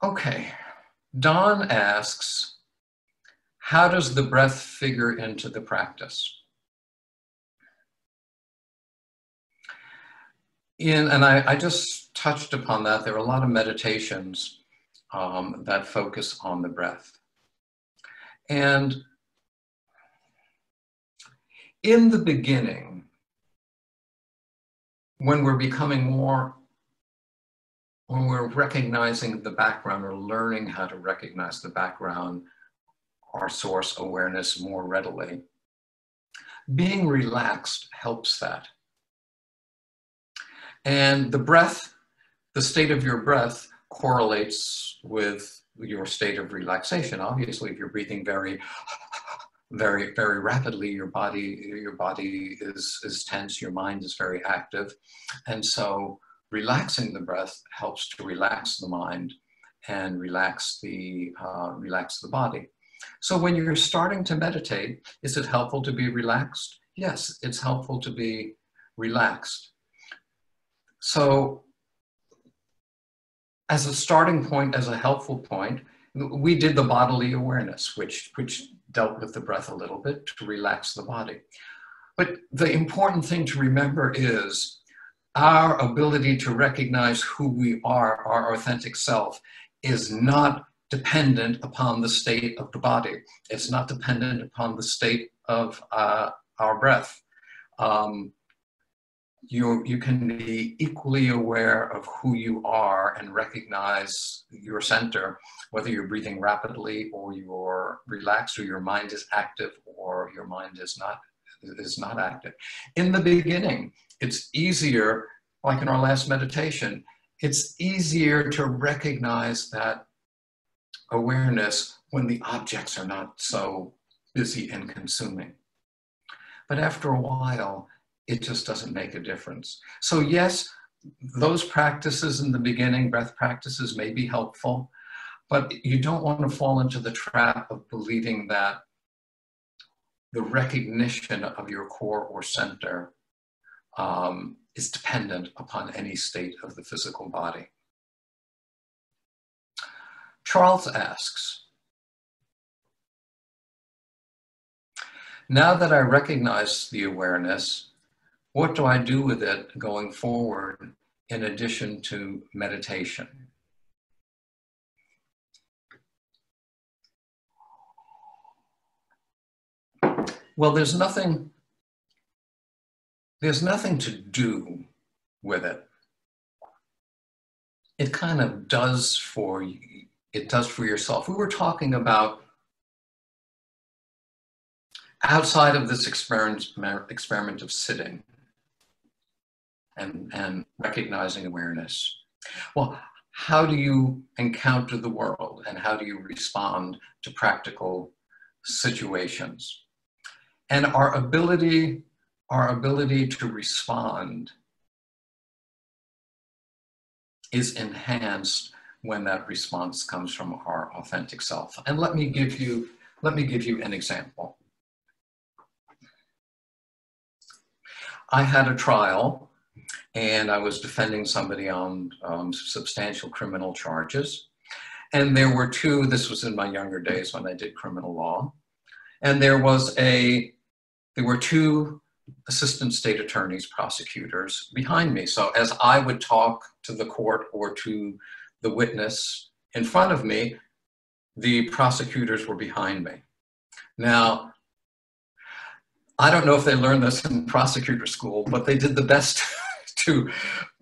Okay, Don asks, how does the breath figure into the practice? And I just touched upon that. There are a lot of meditations that focus on the breath. And in the beginning, when we're recognizing the background, or learning how to recognize the background, our source awareness more readily, being relaxed helps that. And the breath, the state of your breath, correlates with your state of relaxation. Obviously, if you're breathing very, very, very rapidly, your body is tense, your mind is very active. And so relaxing the breath helps to relax the mind and relax the body. So when you're starting to meditate, is it helpful to be relaxed? Yes, it's helpful to be relaxed. So as a starting point, as a helpful point, we did the bodily awareness, which dealt with the breath a little bit to relax the body. But the important thing to remember is our ability to recognize who we are, our authentic self, is not dependent upon the state of the body. It's not dependent upon the state of our breath. You can be equally aware of who you are and recognize your center, whether you're breathing rapidly or you're relaxed, or your mind is active or your mind is not active. In the beginning, it's easier, like in our last meditation, it's easier to recognize that awareness when the objects are not so busy and consuming. But after a while, it just doesn't make a difference. So yes, those practices in the beginning, breath practices, may be helpful, but you don't want to fall into the trap of believing that the recognition of your core or center is dependent upon any state of the physical body. Charles asks, now that I recognize the awareness, what do I do with it going forward in addition to meditation? Well, there's nothing to do with it. It kind of does for you. It does for yourself. We were talking about outside of this experiment of sitting and recognizing awareness. Well, how do you encounter the world and how do you respond to practical situations? And our ability to respond is enhanced when that response comes from our authentic self. And let me give you an example. I had a trial and I was defending somebody on substantial criminal charges. And there were two, this was in my younger days when I did criminal law. And there were two assistant state attorneys, prosecutors behind me. So as I would talk to the court or to the witness in front of me, the prosecutors were behind me. Now, I don't know if they learned this in prosecutor school, but they did the best to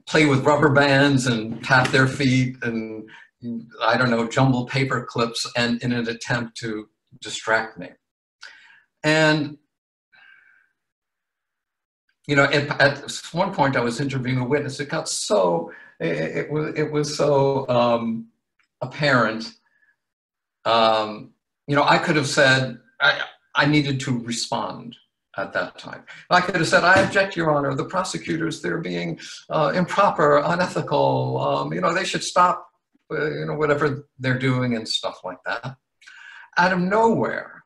play with rubber bands and tap their feet and, I don't know, jumble paper clips and in an attempt to distract me. And, you know, at one point I was interviewing a witness. It got so, it was so apparent. You know, I could have said, I needed to respond at that time. I could have said, I object, Your Honor, the prosecutors, they're being improper, unethical, you know, they should stop, you know, whatever they're doing and stuff like that. Out of nowhere,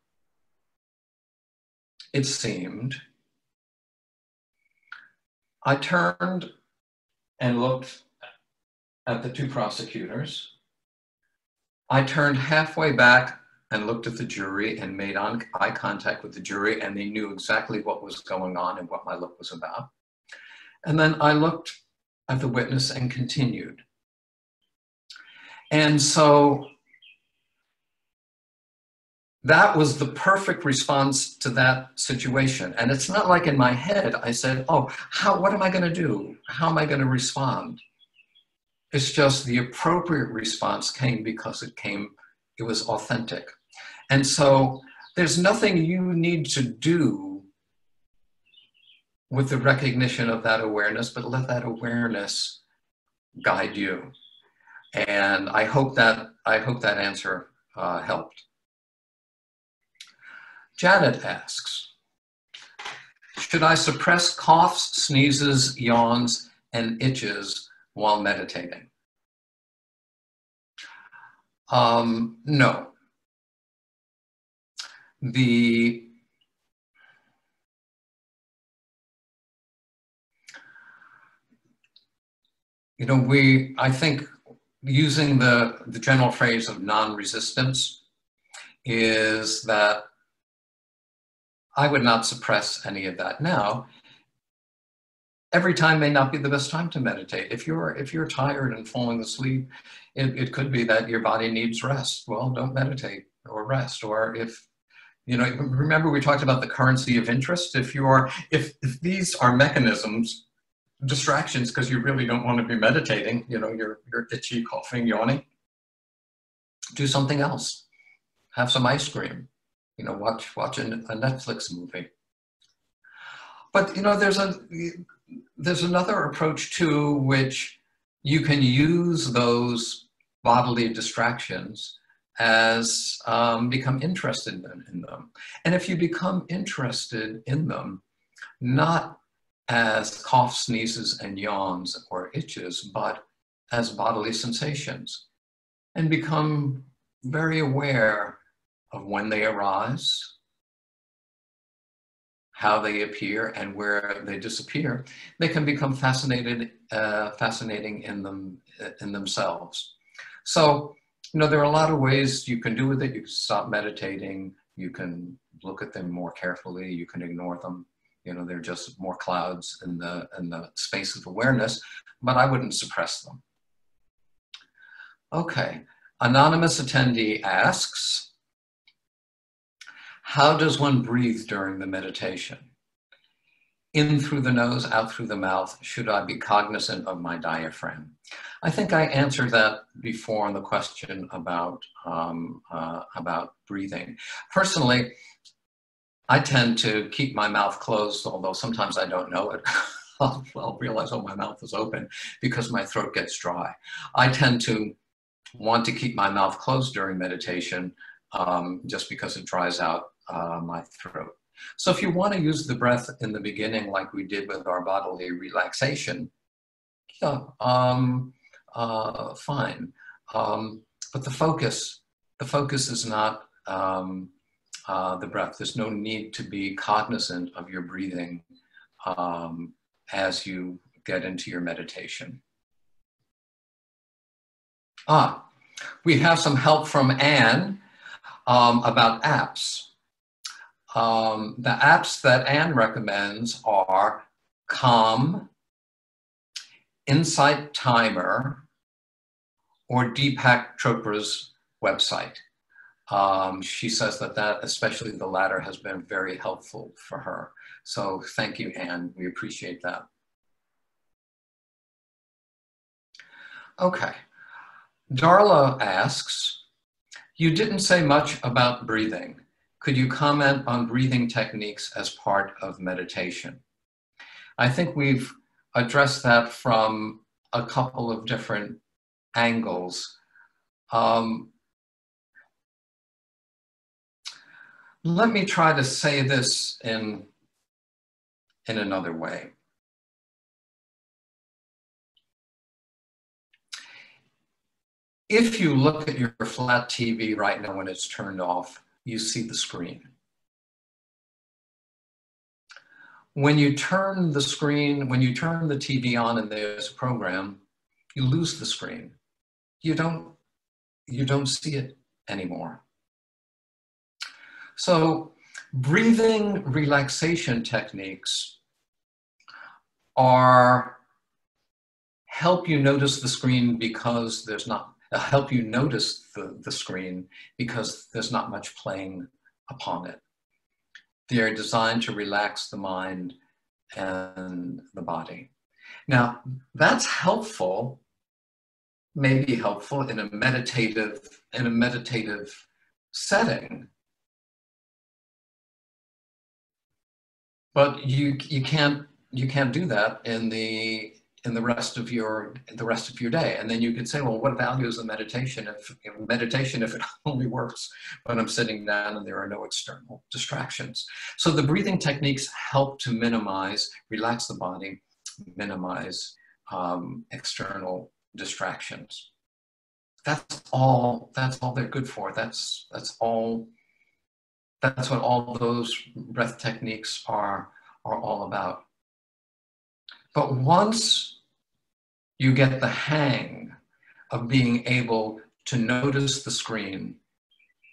it seemed, I turned and looked at the two prosecutors. I turned halfway back and looked at the jury and made eye contact with the jury, and they knew exactly what was going on and what my look was about. And then I looked at the witness and continued. And so that was the perfect response to that situation. And it's not like in my head, I said, oh, what am I gonna do? How am I gonna respond? It's just the appropriate response came because it was authentic. And so there's nothing you need to do with the recognition of that awareness, but let that awareness guide you. And I hope that answer helped. Janet asks, should I suppress coughs, sneezes, yawns, and itches while meditating? No. I think using the general phrase of non-resistance is that I would not suppress any of that. Now, every time may not be the best time to meditate. If you're tired and falling asleep, it could be that your body needs rest. Well, don't meditate or rest. Or if, remember we talked about the currency of interest. If these are mechanisms, distractions, because you really don't want to be meditating, you're itchy, coughing, yawning, do something else. Have some ice cream, watch a Netflix movie. But there's another approach too, which you can use those bodily distractions as become interested in them. And if you become interested in them, not as coughs, sneezes, and yawns or itches, but as bodily sensations, and become very aware of when they arise, how they appear, and where they disappear, they can become fascinating in themselves. So, there are a lot of ways you can do with it. You can stop meditating. You can look at them more carefully. You can ignore them. They're just more clouds in the space of awareness, but I wouldn't suppress them. Okay, anonymous attendee asks, how does one breathe during the meditation? In through the nose, out through the mouth. Should I be cognizant of my diaphragm? I think I answered that before on the question about breathing. Personally, I tend to keep my mouth closed, although sometimes I don't know it. I'll realize, oh, my mouth is open because my throat gets dry. I tend to want to keep my mouth closed during meditation just because it dries out my throat. So if you want to use the breath in the beginning, like we did with our bodily relaxation, fine. But the focus is not the breath. There's no need to be cognizant of your breathing as you get into your meditation. We have some help from Anne about apps. The apps that Anne recommends are Calm, Insight Timer, or Deepak Chopra's website. She says that especially the latter, has been very helpful for her. So thank you, Anne. We appreciate that. Okay. Darla asks, you didn't say much about breathing. Could you comment on breathing techniques as part of meditation? I think we've addressed that from a couple of different angles. Let me try to say this in another way. If you look at your flat TV right now when it's turned off, you see the screen. When you turn the TV on and there's a program, you lose the screen. You don't see it anymore. So breathing relaxation techniques help you notice the screen because there's not much playing upon it. They're designed to relax the mind and the body. Now, that's helpful, maybe helpful in a meditative setting. But you can't do that in the rest of your day. And then you could say, well, what value is the meditation if it only works when I'm sitting down and there are no external distractions? So the breathing techniques help to relax the body, minimize external distractions. That's all they're good for. That's all That's what all those breath techniques are all about. But once you get the hang of being able to notice the screen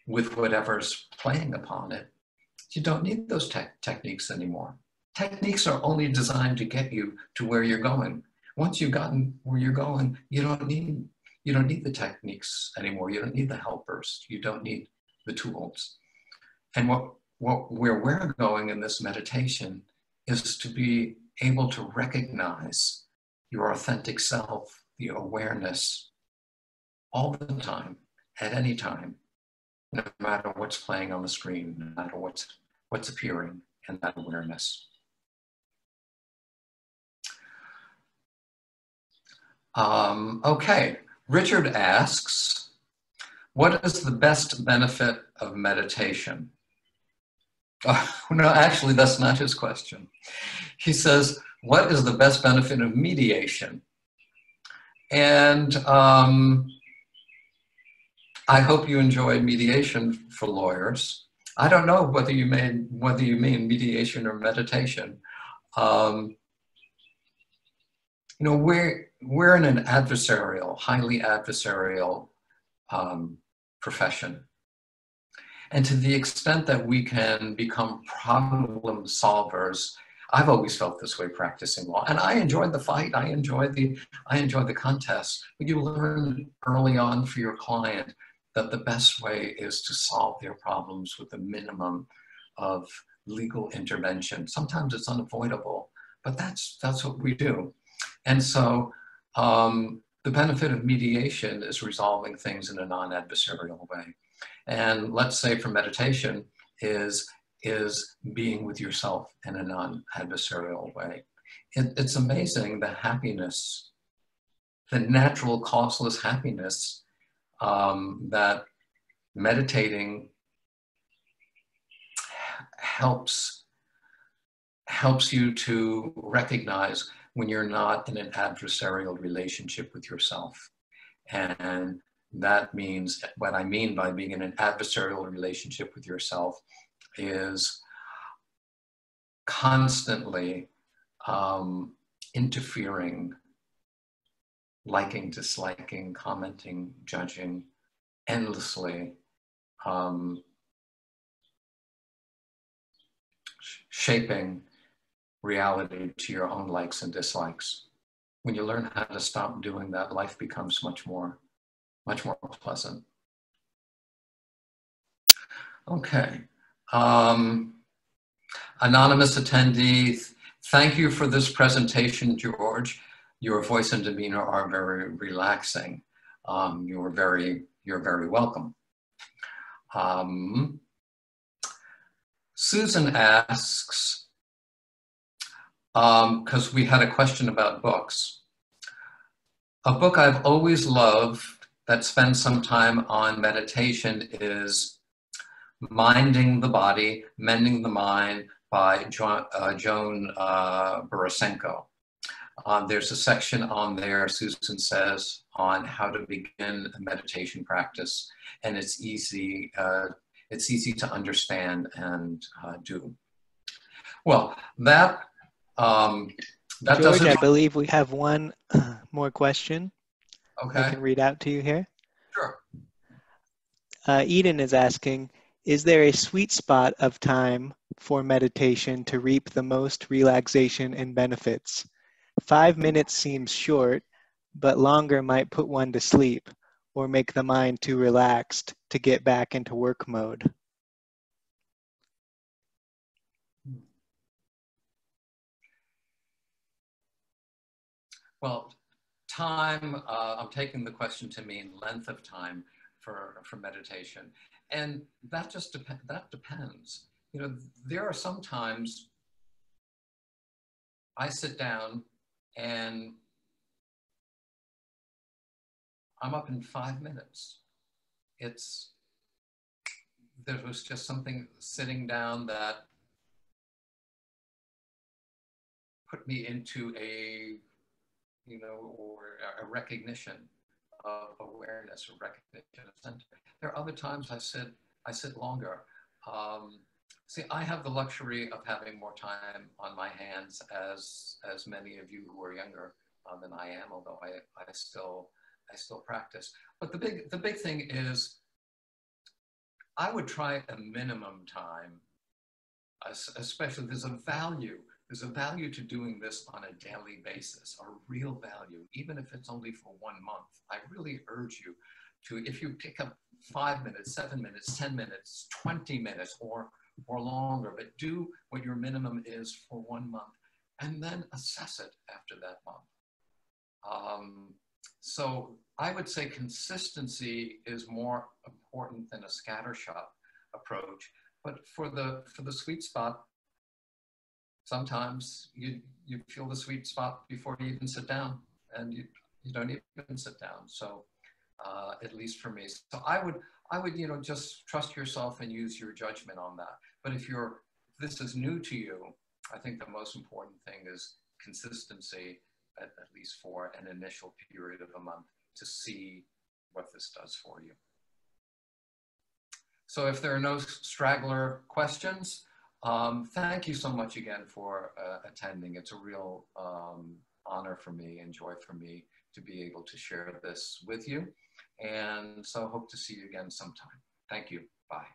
with whatever's playing upon it, you don't need those techniques anymore. Techniques are only designed to get you to where you're going. Once you've gotten where you're going, you don't need the techniques anymore. You don't need the helpers. You don't need the tools. And where we're going in this meditation is to be able to recognize your authentic self, the awareness, all the time, at any time, no matter what's playing on the screen, no matter what's appearing in that awareness. Okay, Richard asks, what is the best benefit of meditation? No, actually, that's not his question. He says, what is the best benefit of mediation? And I hope you enjoyed mediation for lawyers. I don't know whether you mean mediation or meditation. You know, we're in an adversarial, highly adversarial profession. And to the extent that we can become problem solvers, I've always felt this way practicing law. And I enjoyed the fight, I enjoyed the contest. But you learn early on for your client that the best way is to solve their problems with the minimum of legal intervention. Sometimes it's unavoidable, but that's what we do. And so the benefit of mediation is resolving things in a non-adversarial way. And let's say for meditation is being with yourself in a non-adversarial way. It's amazing the happiness, the natural causeless happiness that meditating helps you to recognize when you're not in an adversarial relationship with yourself. And that means, what I mean by being in an adversarial relationship with yourself is constantly interfering, liking, disliking, commenting, judging, endlessly, shaping reality to your own likes and dislikes. When you learn how to stop doing that, life becomes much more pleasant. Okay. Anonymous attendee, thank you for this presentation, George. Your voice and demeanor are very relaxing. You're very welcome. Susan asks, because we had a question about books. A book I've always loved that spends some time on meditation is Minding the Body, Mending the Mind by Joan Borisenko. There's a section on there, Susan says, on how to begin a meditation practice, and it's easy to understand and do. Well, that George, I believe we have one more question. Okay. I can read out to you here. Sure. Eden is asking, is there a sweet spot of time for meditation to reap the most relaxation and benefits? 5 minutes seems short, but longer might put one to sleep or make the mind too relaxed to get back into work mode. Well, time, I'm taking the question to mean length of time for meditation. And that just that depends. You know, there are some times I sit down and I'm up in 5 minutes. There was just something sitting down that put me into a recognition of awareness or recognition of center. There are other times I sit longer. See, I have the luxury of having more time on my hands as many of you who are younger than I am, although I still practice. But the big thing is I would try a minimum time, especially there's a value. There's a value to doing this on a daily basis, a real value, even if it's only for 1 month. I really urge you to, if you pick up 5 minutes, 7 minutes, 10 minutes, 20 minutes, or longer, but do what your minimum is for 1 month, and then assess it after that month. So I would say consistency is more important than a scattershot approach. But for the sweet spot, sometimes you feel the sweet spot before you even sit down, and you don't even sit down. So at least for me, so I would just trust yourself and use your judgment on that. But if this is new to you, I think the most important thing is consistency, at least for an initial period of a month, to see what this does for you. So if there are no straggler questions, thank you so much again for attending. It's a real honor for me and joy for me to be able to share this with you. And so hope to see you again sometime. Thank you. Bye.